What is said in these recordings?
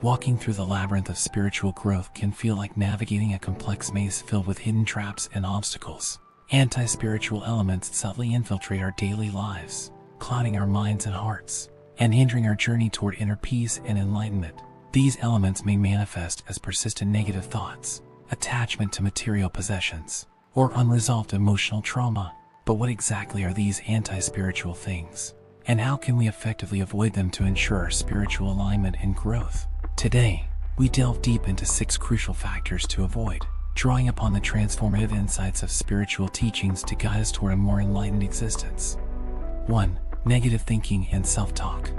Walking through the labyrinth of spiritual growth can feel like navigating a complex maze filled with hidden traps and obstacles. Anti-spiritual elements subtly infiltrate our daily lives, clouding our minds and hearts, and hindering our journey toward inner peace and enlightenment. These elements may manifest as persistent negative thoughts, attachment to material possessions, or unresolved emotional trauma. But what exactly are these anti-spiritual things? And how can we effectively avoid them to ensure our spiritual alignment and growth? Today, we delve deep into 6 crucial factors to avoid, drawing upon the transformative insights of spiritual teachings to guide us toward a more enlightened existence. 1. Negative thinking and self-talk.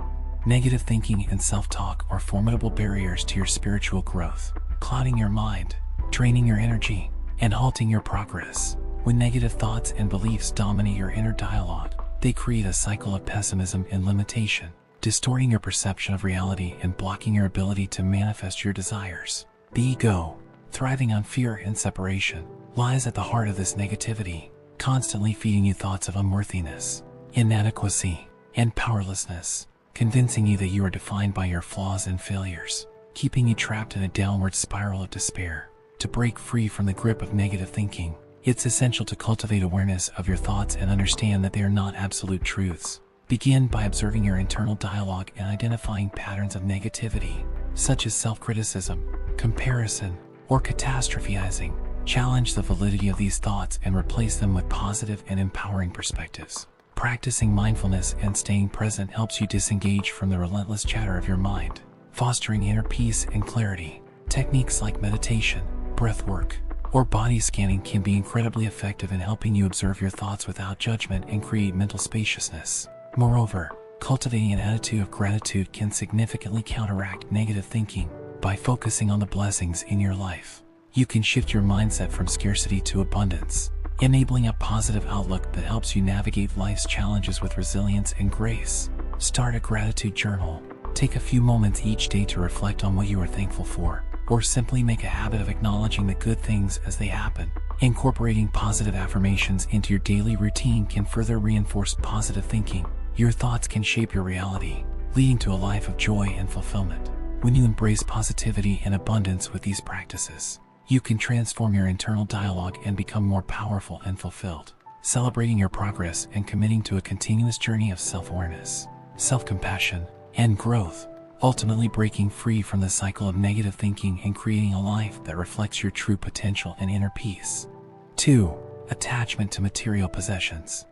Negative thinking and self-talk are formidable barriers to your spiritual growth, clouding your mind, draining your energy, and halting your progress. When negative thoughts and beliefs dominate your inner dialogue, they create a cycle of pessimism and limitation, distorting your perception of reality and blocking your ability to manifest your desires. The ego, thriving on fear and separation, lies at the heart of this negativity, constantly feeding you thoughts of unworthiness, inadequacy, and powerlessness, convincing you that you are defined by your flaws and failures, keeping you trapped in a downward spiral of despair. To break free from the grip of negative thinking, it's essential to cultivate awareness of your thoughts and understand that they are not absolute truths. Begin by observing your internal dialogue and identifying patterns of negativity, such as self-criticism, comparison, or catastrophizing. Challenge the validity of these thoughts and replace them with positive and empowering perspectives. Practicing mindfulness and staying present helps you disengage from the relentless chatter of your mind, fostering inner peace and clarity. Techniques like meditation, breath work, or body scanning can be incredibly effective in helping you observe your thoughts without judgment and create mental spaciousness. Moreover, cultivating an attitude of gratitude can significantly counteract negative thinking. By focusing on the blessings in your life, you can shift your mindset from scarcity to abundance, enabling a positive outlook that helps you navigate life's challenges with resilience and grace. Start a gratitude journal. Take a few moments each day to reflect on what you are thankful for, or simply make a habit of acknowledging the good things as they happen. Incorporating positive affirmations into your daily routine can further reinforce positive thinking. Your thoughts can shape your reality, leading to a life of joy and fulfillment. When you embrace positivity and abundance with these practices, you can transform your internal dialogue and become more powerful and fulfilled, celebrating your progress and committing to a continuous journey of self-awareness, self-compassion, and growth, ultimately breaking free from the cycle of negative thinking and creating a life that reflects your true potential and inner peace. 2. Attachment to material possessions.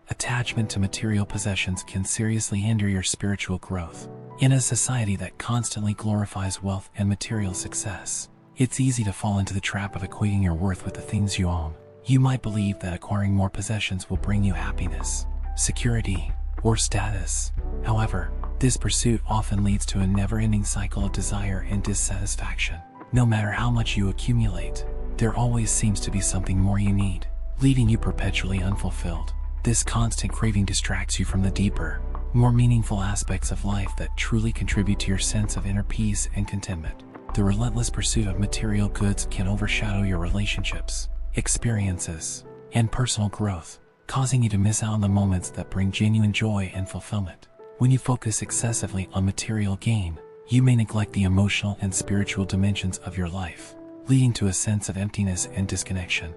Attachment to material possessions can seriously hinder your spiritual growth. In a society that constantly glorifies wealth and material success, it's easy to fall into the trap of equating your worth with the things you own. You might believe that acquiring more possessions will bring you happiness, security, or status. However, this pursuit often leads to a never-ending cycle of desire and dissatisfaction. No matter how much you accumulate, there always seems to be something more you need, leaving you perpetually unfulfilled. This constant craving distracts you from the deeper, more meaningful aspects of life that truly contribute to your sense of inner peace and contentment. The relentless pursuit of material goods can overshadow your relationships, experiences, and personal growth, causing you to miss out on the moments that bring genuine joy and fulfillment. When you focus excessively on material gain, you may neglect the emotional and spiritual dimensions of your life, leading to a sense of emptiness and disconnection.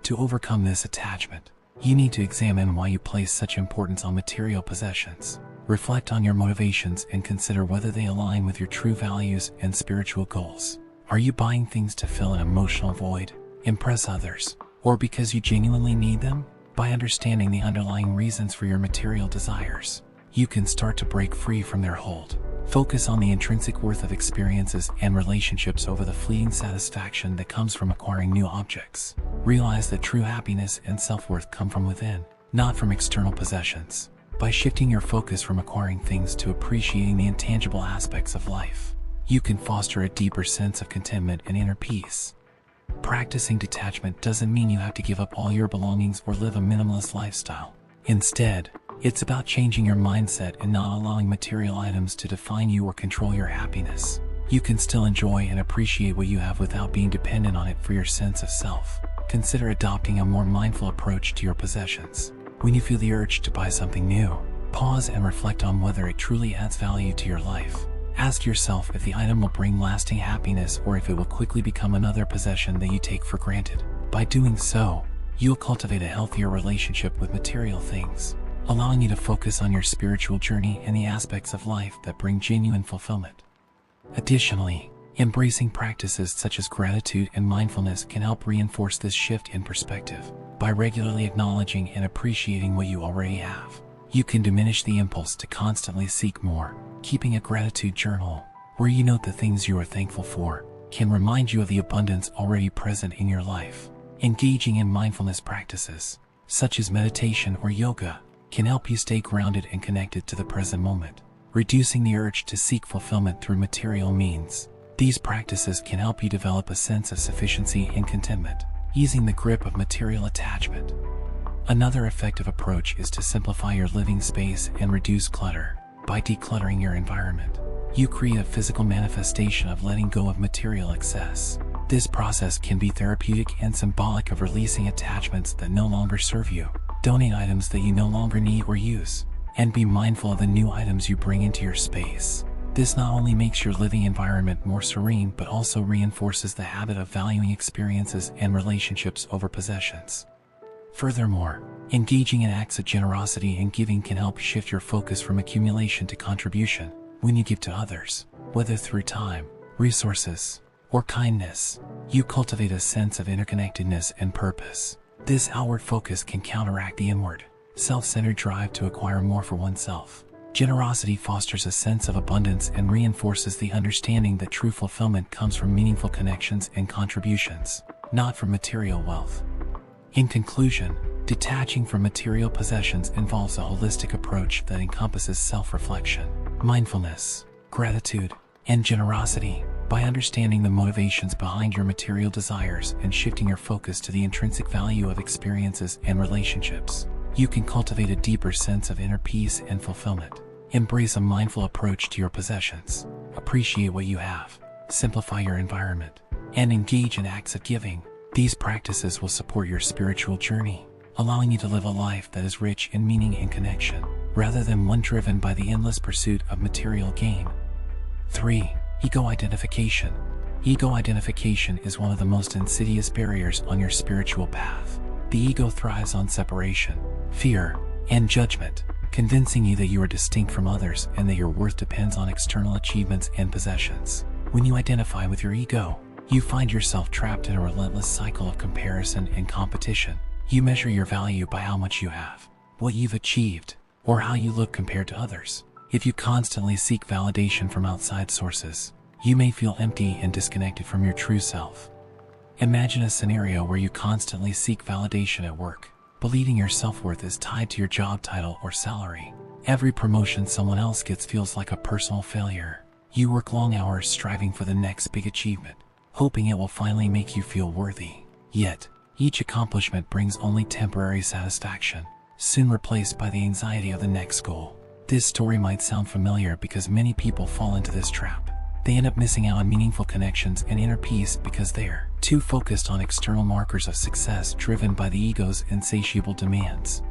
To overcome this attachment, you need to examine why you place such importance on material possessions. Reflect on your motivations and consider whether they align with your true values and spiritual goals. Are you buying things to fill an emotional void, impress others, or because you genuinely need them? By understanding the underlying reasons for your material desires, you can start to break free from their hold. Focus on the intrinsic worth of experiences and relationships over the fleeting satisfaction that comes from acquiring new objects. Realize that true happiness and self-worth come from within, not from external possessions. By shifting your focus from acquiring things to appreciating the intangible aspects of life, you can foster a deeper sense of contentment and inner peace. Practicing detachment doesn't mean you have to give up all your belongings or live a minimalist lifestyle. Instead, it's about changing your mindset and not allowing material items to define you or control your happiness. You can still enjoy and appreciate what you have without being dependent on it for your sense of self. Consider adopting a more mindful approach to your possessions. When you feel the urge to buy something new, pause and reflect on whether it truly adds value to your life. Ask yourself if the item will bring lasting happiness or if it will quickly become another possession that you take for granted. By doing so, you'll cultivate a healthier relationship with material things, allowing you to focus on your spiritual journey and the aspects of life that bring genuine fulfillment. Additionally, embracing practices such as gratitude and mindfulness can help reinforce this shift in perspective. By regularly acknowledging and appreciating what you already have, you can diminish the impulse to constantly seek more. Keeping a gratitude journal, where you note the things you are thankful for, can remind you of the abundance already present in your life. Engaging in mindfulness practices, such as meditation or yoga, can help you stay grounded and connected to the present moment, reducing the urge to seek fulfillment through material means. These practices can help you develop a sense of sufficiency and contentment, easing the grip of material attachment. Another effective approach is to simplify your living space and reduce clutter. By decluttering your environment, you create a physical manifestation of letting go of material excess. This process can be therapeutic and symbolic of releasing attachments that no longer serve you. Donate items that you no longer need or use, and be mindful of the new items you bring into your space. This not only makes your living environment more serene, but also reinforces the habit of valuing experiences and relationships over possessions. Furthermore, engaging in acts of generosity and giving can help shift your focus from accumulation to contribution. When you give to others, whether through time, resources, or kindness, you cultivate a sense of interconnectedness and purpose. This outward focus can counteract the inward, self-centered drive to acquire more for oneself. Generosity fosters a sense of abundance and reinforces the understanding that true fulfillment comes from meaningful connections and contributions, not from material wealth. In conclusion, detaching from material possessions involves a holistic approach that encompasses self-reflection, mindfulness, gratitude, and generosity. By understanding the motivations behind your material desires and shifting your focus to the intrinsic value of experiences and relationships, you can cultivate a deeper sense of inner peace and fulfillment. Embrace a mindful approach to your possessions, appreciate what you have, simplify your environment, and engage in acts of giving. These practices will support your spiritual journey, allowing you to live a life that is rich in meaning and connection, rather than one driven by the endless pursuit of material gain. 3. Ego identification. Ego identification is one of the most insidious barriers on your spiritual path. The ego thrives on separation, fear, and judgment, convincing you that you are distinct from others and that your worth depends on external achievements and possessions. When you identify with your ego, you find yourself trapped in a relentless cycle of comparison and competition. You measure your value by how much you have, what you've achieved, or how you look compared to others. If you constantly seek validation from outside sources, you may feel empty and disconnected from your true self. Imagine a scenario where you constantly seek validation at work, believing your self-worth is tied to your job title or salary. Every promotion someone else gets feels like a personal failure. You work long hours striving for the next big achievement, hoping it will finally make you feel worthy. Yet, each accomplishment brings only temporary satisfaction, soon replaced by the anxiety of the next goal. This story might sound familiar because many people fall into this trap. They end up missing out on meaningful connections and inner peace because they're too focused on external markers of success driven by the ego's insatiable demands.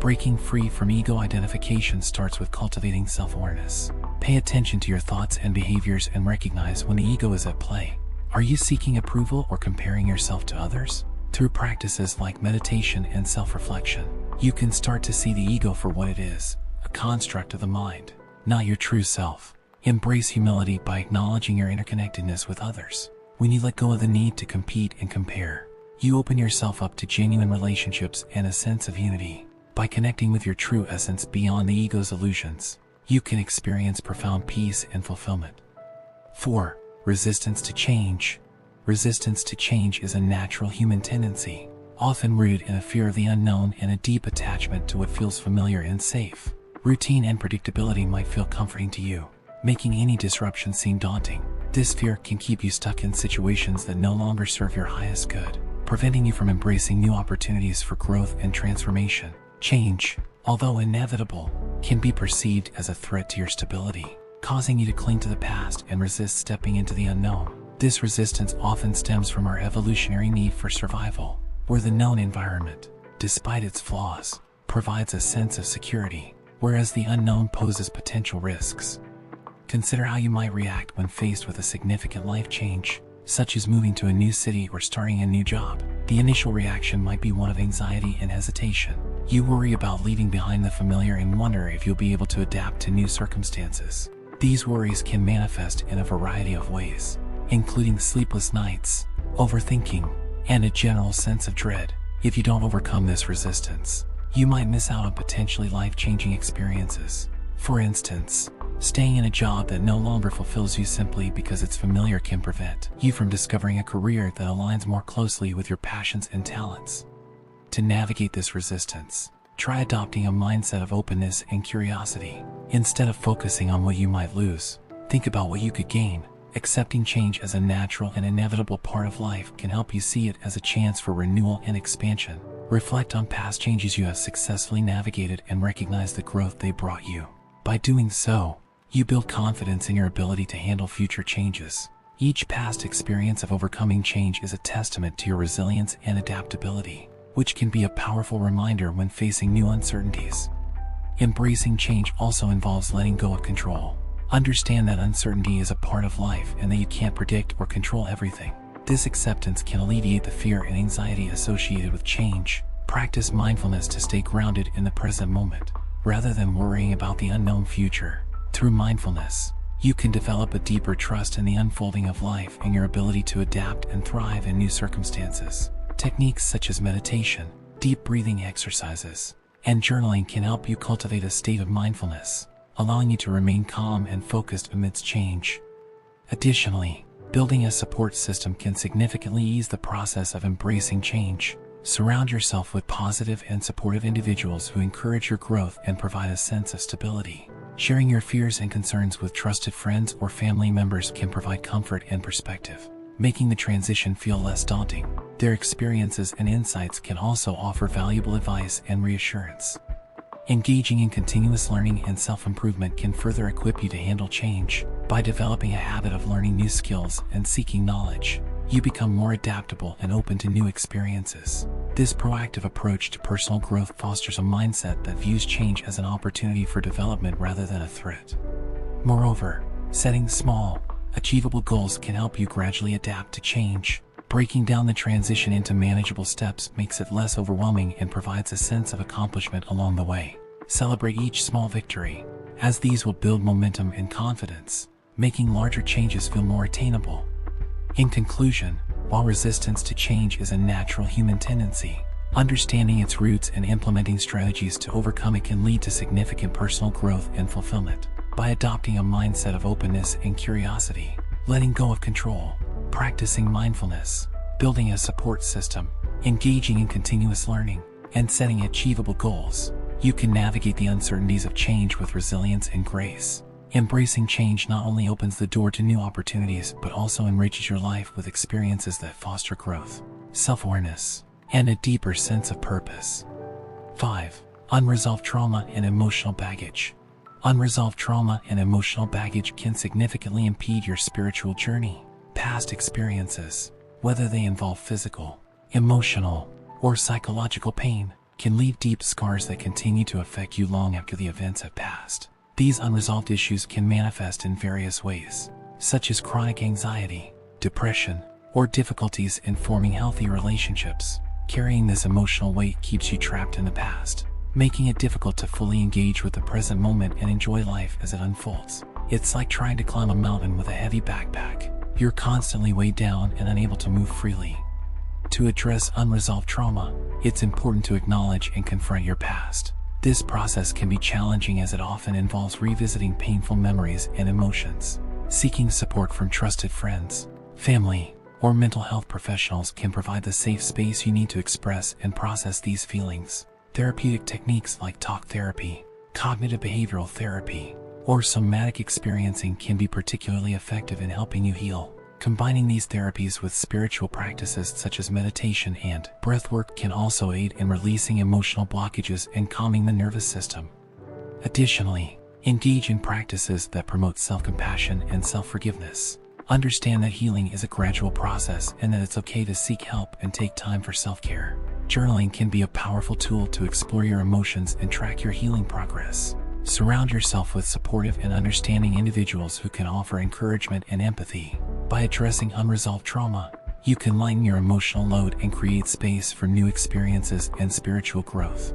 Breaking free from ego identification starts with cultivating self-awareness. Pay attention to your thoughts and behaviors and recognize when the ego is at play. Are you seeking approval or comparing yourself to others? Through practices like meditation and self-reflection, you can start to see the ego for what it is, a construct of the mind, not your true self. Embrace humility by acknowledging your interconnectedness with others. When you let go of the need to compete and compare, you open yourself up to genuine relationships and a sense of unity. By connecting with your true essence beyond the ego's illusions, you can experience profound peace and fulfillment. 4. Resistance to change. Resistance to change is a natural human tendency, often rooted in a fear of the unknown and a deep attachment to what feels familiar and safe. Routine and predictability might feel comforting to you, making any disruption seem daunting. This fear can keep you stuck in situations that no longer serve your highest good, preventing you from embracing new opportunities for growth and transformation. Change, although inevitable, can be perceived as a threat to your stability, causing you to cling to the past and resist stepping into the unknown. This resistance often stems from our evolutionary need for survival, where the known environment, despite its flaws, provides a sense of security, whereas the unknown poses potential risks. Consider how you might react when faced with a significant life change, such as moving to a new city or starting a new job. The initial reaction might be one of anxiety and hesitation. You worry about leaving behind the familiar and wonder if you'll be able to adapt to new circumstances. These worries can manifest in a variety of ways, including sleepless nights, overthinking, and a general sense of dread. If you don't overcome this resistance, you might miss out on potentially life-changing experiences. For instance, staying in a job that no longer fulfills you simply because it's familiar can prevent you from discovering a career that aligns more closely with your passions and talents. To navigate this resistance, try adopting a mindset of openness and curiosity. Instead of focusing on what you might lose, think about what you could gain. Accepting change as a natural and inevitable part of life can help you see it as a chance for renewal and expansion. Reflect on past changes you have successfully navigated and recognize the growth they brought you. By doing so, you build confidence in your ability to handle future changes. Each past experience of overcoming change is a testament to your resilience and adaptability, which can be a powerful reminder when facing new uncertainties. Embracing change also involves letting go of control. Understand that uncertainty is a part of life and that you can't predict or control everything. This acceptance can alleviate the fear and anxiety associated with change. Practice mindfulness to stay grounded in the present moment, rather than worrying about the unknown future. Through mindfulness, you can develop a deeper trust in the unfolding of life and your ability to adapt and thrive in new circumstances. Techniques such as meditation, deep breathing exercises, and journaling can help you cultivate a state of mindfulness, allowing you to remain calm and focused amidst change. Additionally, building a support system can significantly ease the process of embracing change. Surround yourself with positive and supportive individuals who encourage your growth and provide a sense of stability. Sharing your fears and concerns with trusted friends or family members can provide comfort and perspective, making the transition feel less daunting. Their experiences and insights can also offer valuable advice and reassurance. Engaging in continuous learning and self-improvement can further equip you to handle change. By developing a habit of learning new skills and seeking knowledge, you become more adaptable and open to new experiences. This proactive approach to personal growth fosters a mindset that views change as an opportunity for development rather than a threat. Moreover, setting small, achievable goals can help you gradually adapt to change. Breaking down the transition into manageable steps makes it less overwhelming and provides a sense of accomplishment along the way. Celebrate each small victory, as these will build momentum and confidence, making larger changes feel more attainable. In conclusion, while resistance to change is a natural human tendency, understanding its roots and implementing strategies to overcome it can lead to significant personal growth and fulfillment. By adopting a mindset of openness and curiosity, letting go of control, practicing mindfulness, building a support system, engaging in continuous learning, and setting achievable goals, you can navigate the uncertainties of change with resilience and grace. Embracing change not only opens the door to new opportunities but also enriches your life with experiences that foster growth, self-awareness, and a deeper sense of purpose. 5. Unresolved trauma and emotional baggage. Unresolved trauma and emotional baggage can significantly impede your spiritual journey. Past experiences, whether they involve physical, emotional, or psychological pain, can leave deep scars that continue to affect you long after the events have passed. These unresolved issues can manifest in various ways, such as chronic anxiety, depression, or difficulties in forming healthy relationships. Carrying this emotional weight keeps you trapped in the past, making it difficult to fully engage with the present moment and enjoy life as it unfolds. It's like trying to climb a mountain with a heavy backpack. You're constantly weighed down and unable to move freely. To address unresolved trauma, it's important to acknowledge and confront your past. This process can be challenging as it often involves revisiting painful memories and emotions. Seeking support from trusted friends, family, or mental health professionals can provide the safe space you need to express and process these feelings. Therapeutic techniques like talk therapy, cognitive behavioral therapy, or somatic experiencing can be particularly effective in helping you heal. Combining these therapies with spiritual practices such as meditation and breathwork can also aid in releasing emotional blockages and calming the nervous system. Additionally, engage in practices that promote self-compassion and self-forgiveness. Understand that healing is a gradual process and that it's okay to seek help and take time for self-care. Journaling can be a powerful tool to explore your emotions and track your healing progress. Surround yourself with supportive and understanding individuals who can offer encouragement and empathy. By addressing unresolved trauma, you can lighten your emotional load and create space for new experiences and spiritual growth.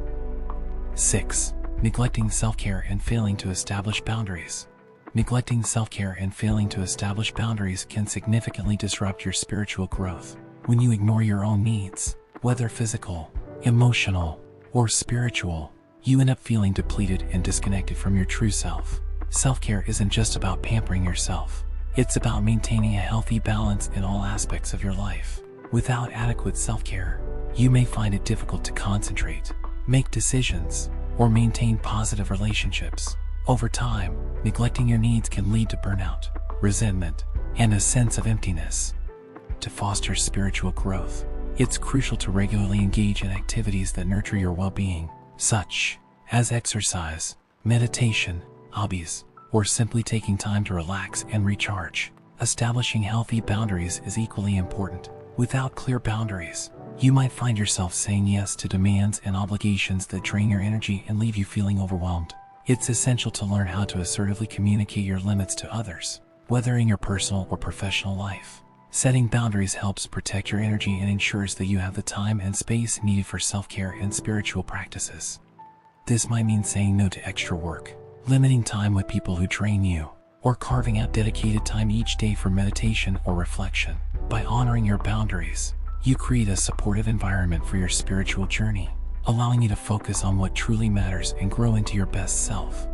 6. Neglecting self-care and failing to establish boundaries. Neglecting self-care and failing to establish boundaries can significantly disrupt your spiritual growth. When you ignore your own needs, whether physical, emotional, or spiritual, you end up feeling depleted and disconnected from your true self. Self-care isn't just about pampering yourself. It's about maintaining a healthy balance in all aspects of your life. Without adequate self-care, you may find it difficult to concentrate, make decisions, or maintain positive relationships. Over time, neglecting your needs can lead to burnout, resentment, and a sense of emptiness. To foster spiritual growth, it's crucial to regularly engage in activities that nurture your well-being, such as exercise, meditation, hobbies, or simply taking time to relax and recharge. Establishing healthy boundaries is equally important. Without clear boundaries, you might find yourself saying yes to demands and obligations that drain your energy and leave you feeling overwhelmed. It's essential to learn how to assertively communicate your limits to others, whether in your personal or professional life. Setting boundaries helps protect your energy and ensures that you have the time and space needed for self-care and spiritual practices. This might mean saying no to extra work, limiting time with people who drain you, or carving out dedicated time each day for meditation or reflection. By honoring your boundaries, you create a supportive environment for your spiritual journey, allowing you to focus on what truly matters and grow into your best self.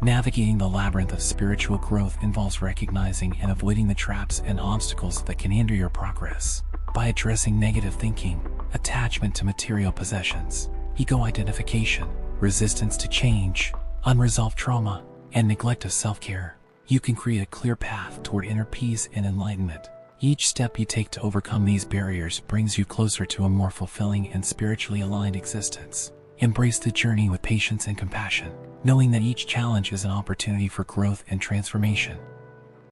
Navigating the labyrinth of spiritual growth involves recognizing and avoiding the traps and obstacles that can hinder your progress. By addressing negative thinking, attachment to material possessions, ego identification, resistance to change, unresolved trauma, and neglect of self-care, you can create a clear path toward inner peace and enlightenment. Each step you take to overcome these barriers brings you closer to a more fulfilling and spiritually aligned existence. Embrace the journey with patience and compassion, knowing that each challenge is an opportunity for growth and transformation.